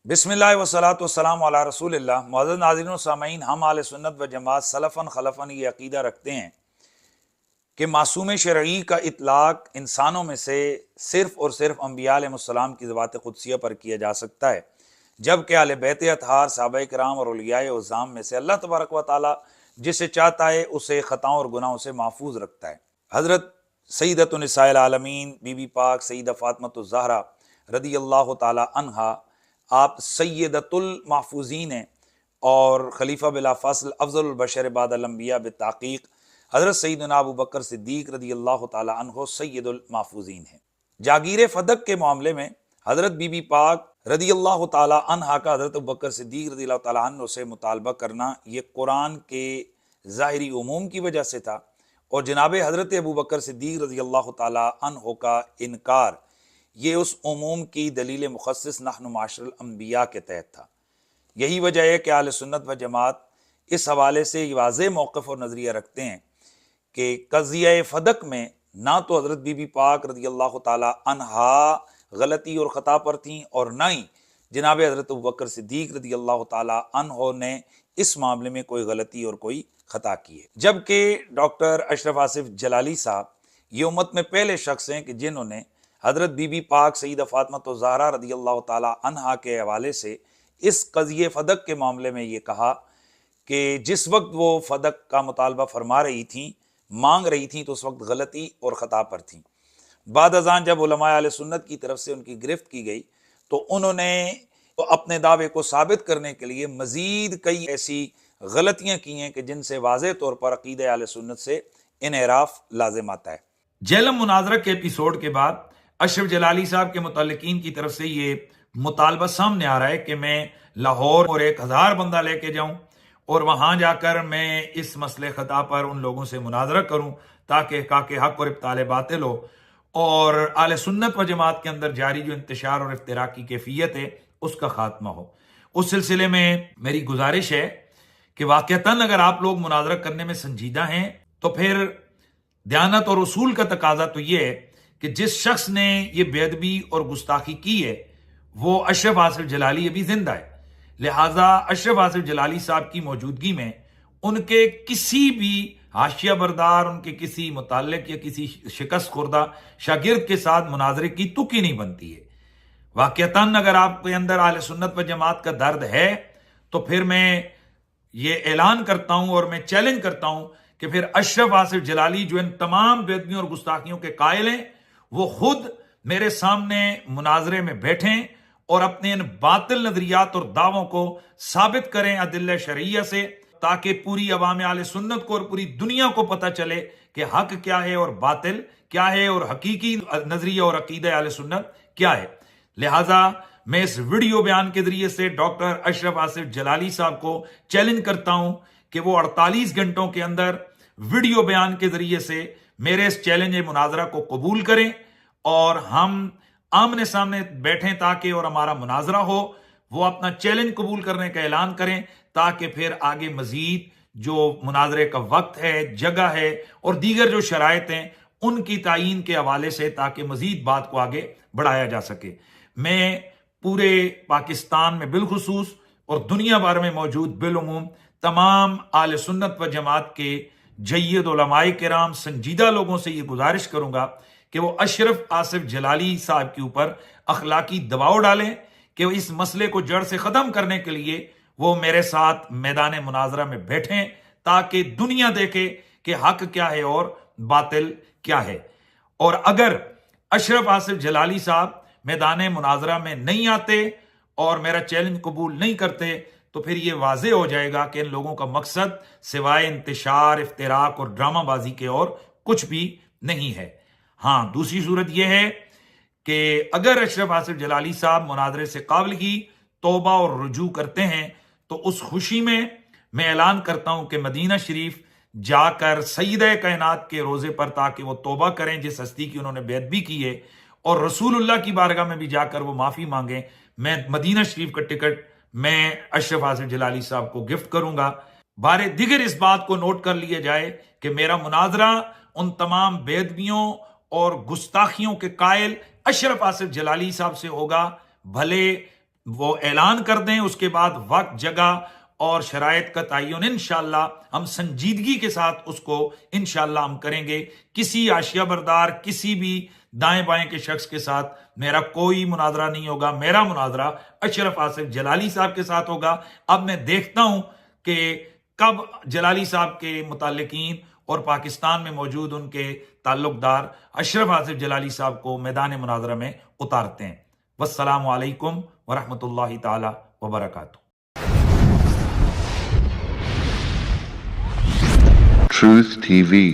بسم اللہ وصلاۃ والسلام علی رسول اللہ۔ معزز ناظرین و سامعین، ہم اہل سنت و جماعت سلفاً خلفاً یہ عقیدہ رکھتے ہیں کہ معصوم شرعی کا اطلاق انسانوں میں سے صرف اور صرف انبیاء علیہ السلام کی ذوات قدسیہ پر کیا جا سکتا ہے، جبکہ اہل بیت اطہار، صحابہ کرام اور اولیاء اعظام میں سے اللہ تبارک و تعالی جسے چاہتا ہے اسے خطاؤں اور گناہوں سے محفوظ رکھتا ہے۔ حضرت سیدۃ النساء العالمین بی بی پاک سیدہ فاطمۃ الزہرا رضی اللہ تعالی عنہا، آپ سیدۃ المحفوظین ہیں، اور خلیفہ بلا فصل افضل البشر بعد الانبیاء بالتحقیق حضرت سیدنا ابو بکر صدیق رضی اللہ تعالی عنہ سید المحفوظین ہیں۔ جاگیر فدق کے معاملے میں حضرت بی بی پاک رضی اللہ تعالی عنہا کا حضرت ابو بکر صدیق رضی اللہ تعالی عنہ سے مطالبہ کرنا یہ قرآن کے ظاہری عموم کی وجہ سے تھا، اور جناب حضرت ابو بکر صدیق رضی اللہ تعالی عنہ کا انکار یہ اس عموم کی دلیل مخصص نحن معاشر الانبیاء کے تحت تھا۔ یہی وجہ ہے کہ اہل سنت و جماعت اس حوالے سے واضح موقف اور نظریہ رکھتے ہیں کہ قضیہ فدق میں نہ تو حضرت بی بی پاک رضی اللہ تعالی عنہا غلطی اور خطا پر تھیں، اور نہ ہی جناب حضرت ابوبکر صدیق رضی اللہ تعالی عنہ نے اس معاملے میں کوئی غلطی اور کوئی خطا کی ہے۔ جبکہ ڈاکٹر اشرف آصف جلالی صاحب یہ امت میں پہلے شخص ہیں کہ جنہوں نے حضرت بی بی پاک سیدہ فاطمۃ الزہرا رضی اللہ تعالی عنہا کے حوالے سے اس قضیہ فدق کے معاملے میں یہ کہا کہ جس وقت وہ فدق کا مطالبہ فرما رہی تھیں، مانگ رہی تھیں، تو اس وقت غلطی اور خطا پر تھیں۔ بعد ازاں جب علماء اہل سنت کی طرف سے ان کی گرفت کی گئی تو انہوں نے اپنے دعوے کو ثابت کرنے کے لیے مزید کئی ایسی غلطیاں کی ہیں کہ جن سے واضح طور پر عقیدہ اہل سنت سے انحراف لازم آتا ہے۔ جیلم مناظرہ کے ایپیسوڈ کے بعد اشرف جلالی صاحب کے متعلقین کی طرف سے یہ مطالبہ سامنے آ رہا ہے کہ میں لاہور اور 1000 بندہ لے کے جاؤں اور وہاں جا کر میں اس مسئلے خطا پر ان لوگوں سے مناظرہ کروں تاکہ حق اور ابطال باطل ہو اور اہل سنت و جماعت کے اندر جاری جو انتشار اور افتراء کی کیفیت ہے اس کا خاتمہ ہو۔ اس سلسلے میں میری گزارش ہے کہ واقعتاً اگر آپ لوگ مناظرہ کرنے میں سنجیدہ ہیں تو پھر دیانت اور اصول کا تقاضا تو یہ ہے کہ جس شخص نے یہ بے ادبی اور گستاخی کی ہے وہ اشرف آصف جلالی ابھی زندہ ہے، لہٰذا اشرف آصف جلالی صاحب کی موجودگی میں ان کے کسی بھی حاشیہ بردار، ان کے کسی متعلق یا کسی شکست خوردہ شاگرد کے ساتھ مناظرے کی تک ہی نہیں بنتی ہے۔ واقعتاً اگر آپ کے اندر اہل سنت و جماعت کا درد ہے تو پھر میں یہ اعلان کرتا ہوں اور میں چیلنج کرتا ہوں کہ پھر اشرف آصف جلالی جو ان تمام بے ادبیوں اور گستاخیوں کے قائل ہیں وہ خود میرے سامنے مناظرے میں بیٹھیں اور اپنے ان باطل نظریات اور دعووں کو ثابت کریں ادلہ شرعیہ سے، تاکہ پوری عوام اہل سنت کو اور پوری دنیا کو پتہ چلے کہ حق کیا ہے اور باطل کیا ہے اور حقیقی نظریہ اور عقیدہ اہل سنت کیا ہے۔ لہٰذا میں اس ویڈیو بیان کے ذریعے سے ڈاکٹر اشرف آصف جلالی صاحب کو چیلنج کرتا ہوں کہ وہ 48 گھنٹوں کے اندر ویڈیو بیان کے ذریعے سے میرے اس چیلنج مناظرہ کو قبول کریں اور ہم آمنے سامنے بیٹھیں تاکہ اور ہمارا مناظرہ ہو۔ وہ اپنا چیلنج قبول کرنے کا اعلان کریں تاکہ پھر آگے مزید جو مناظرے کا وقت ہے، جگہ ہے اور دیگر جو شرائط ہیں ان کی تعیین کے حوالے سے، تاکہ مزید بات کو آگے بڑھایا جا سکے۔ میں پورے پاکستان میں بالخصوص اور دنیا بھر میں موجود بالعموم تمام اہل سنت و جماعت کے جید علماء کرام، سنجیدہ لوگوں سے یہ گزارش کروں گا کہ وہ اشرف آصف جلالی صاحب کے اوپر اخلاقی دباؤ ڈالیں کہ وہ اس مسئلے کو جڑ سے ختم کرنے کے لیے وہ میرے ساتھ میدان مناظرہ میں بیٹھیں تاکہ دنیا دیکھے کہ حق کیا ہے اور باطل کیا ہے۔ اور اگر اشرف آصف جلالی صاحب میدان مناظرہ میں نہیں آتے اور میرا چیلنج قبول نہیں کرتے تو پھر یہ واضح ہو جائے گا کہ ان لوگوں کا مقصد سوائے انتشار، افتراق اور ڈرامہ بازی کے اور کچھ بھی نہیں ہے۔ ہاں، دوسری صورت یہ ہے کہ اگر اشرف آصف جلالی صاحب مناظرے سے قابلگی، توبہ اور رجوع کرتے ہیں تو اس خوشی میں اعلان کرتا ہوں کہ مدینہ شریف جا کر سیدہ کائنات کے روزے پر تاکہ وہ توبہ کریں جس ہستی کی انہوں نے بے ادبی کی ہے، اور رسول اللہ کی بارگاہ میں بھی جا کر وہ معافی مانگیں۔ میں مدینہ شریف کا ٹکٹ میں اشرف آصف جلالی صاحب کو گفٹ کروں گا۔ بارے دیگر اس بات کو نوٹ کر لیا جائے کہ میرا مناظرہ ان تمام بے ادبیوں اور گستاخیوں کے قائل اشرف آصف جلالی صاحب سے ہوگا، بھلے وہ اعلان کر دیں، اس کے بعد وقت، جگہ اور شرائط کا تعین انشاءاللہ ہم سنجیدگی کے ساتھ اس کو انشاءاللہ ہم کریں گے۔ کسی عاشیہ بردار، کسی بھی دائیں بائیں کے شخص کے ساتھ میرا کوئی مناظرہ نہیں ہوگا۔ میرا مناظرہ اشرف آصف جلالی صاحب کے ساتھ ہوگا۔ اب میں دیکھتا ہوں کہ کب جلالی صاحب کے متعلقین اور پاکستان میں موجود ان کے تعلق دار اشرف آصف جلالی صاحب کو میدان مناظرہ میں اتارتے ہیں۔ والسلام علیکم ورحمۃ اللہ تعالی وبرکاتہ۔ Truth TV.